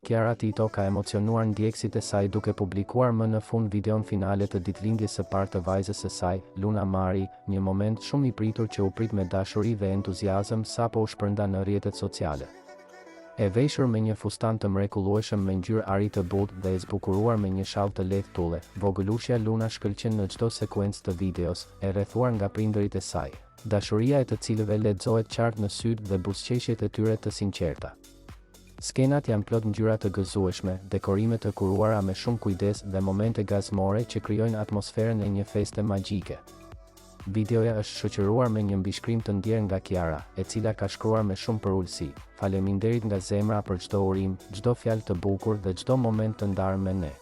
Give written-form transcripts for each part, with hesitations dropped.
Kiara Tito ka emocionuar ndjekësit e saj duke publikuar më në fund videon finale të ditëlindjes së parë të vajzës së saj, Luna Mari, një moment shumë i pritur që u prit me dashuri dhe entuziazëm sapo u shpërnda në rrjetet sociale. E veshur me një fustan të mrekullueshëm me ngjyrë ari të butë dhe e zbukuruar me një shall të lehtë tulle, vogëlushja Luna shkëlqen në çdo sekuencë të videos, e rrethuar nga prindërit e saj, dashuria e të cilëve lexohet qartë në sytë dhe buzëqeshjet e tyre të sinqerta. Skenat janë plot ngjyra të gëzueshme, dekorime të kuruara me shumë kujdes dhe momente gazmore që krijojnë atmosferën e një feste magjike. Videoja është shoqëruar me një mbishkrim të ndjerë nga Kiara, e cila ka shkruar me shumë përulësi: "Faleminderit nga zemra për çdo urim, çdo fjalë të bukur dhe çdo moment të ndarë me ne."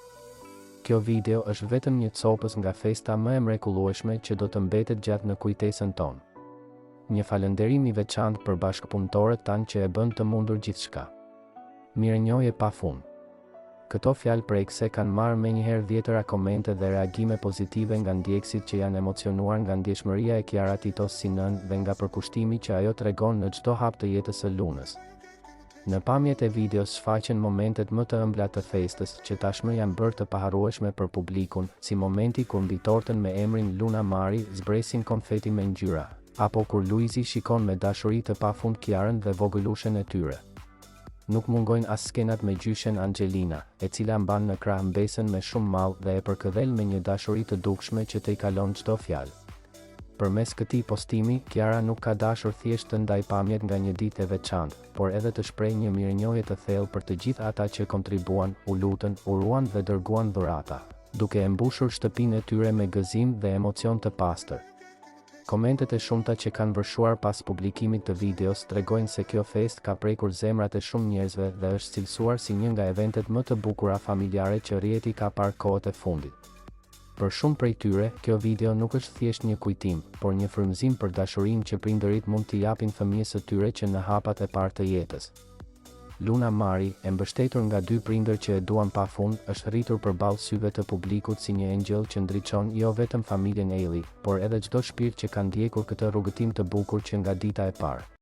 Kjo video është vetëm një copës nga festa më e mrekullueshme që do të mbetet gjatë në kujtesën tonë. Një falënderim i veçantë për bashkëpunëtorët tanë që e bën të mundur gjithçka. Mirënjohje pafund. Këto fjalë prekse kanë marrë menjëherë dhjetëra komente dhe reagime pozitive nga ndjekësit që janë emocionuar nga ndjeshmëria e Kiara Tito si nënë dhe nga përkushtimi që ajo tregon në çdo hap të jetës së Lunës. Në pamjet e videos shfaqen momentet më të ëmbla të festës, që tashmë janë bërë të paharrueshme për publikun, si momenti kur mbi tortën me emrin Luna Mari zbresin konfeti me ngjyra, apo kur Luizi shikon me dashuri të pafund Kiarën dhe vogëlushen e tyre. Nuk mungojnë as skenat me gjyshen Angelina, e cila mban në krah mbesën me shumë mall dhe e përkëdhel me një dashuri të dukshme që të i kalon çdo fjalë. Përmes këtij postimi, Kiara nuk ka dashur thjesht të ndaj pamjet nga një ditë e veçantë, por edhe të shprehë një mirënjohje të thellë për të gjithë ata që kontribuan, u lutën, uruan dhe dërguan dhurata, duke e mbushur shtëpinë e tyre me gëzim dhe emocion të pastër. Komentet e shumta që kanë vërshuar pas publikimit të videos tregojnë se kjo festë ka prekur zemrat e shumë njerëzve dhe është cilësuar si një nga eventet më të bukura familjare që rrjeti ka parë kohët e fundit. Për shumë prej tyre, kjo video nuk është thjesht një kujtim, por një frymëzim për dashurinë që prindërit mund t'i japin fëmijës së tyre që në hapat e parë të jetës. Luna Mari, e mbështetur nga dy prindër që e duan pafund, është rritur përballë syve të publikut si një engjëll që ndriçon jo vetëm familjen Ailey, por edhe çdo shpirt që ka ndjekur këtë rrugëtim të bukur që nga dita e parë.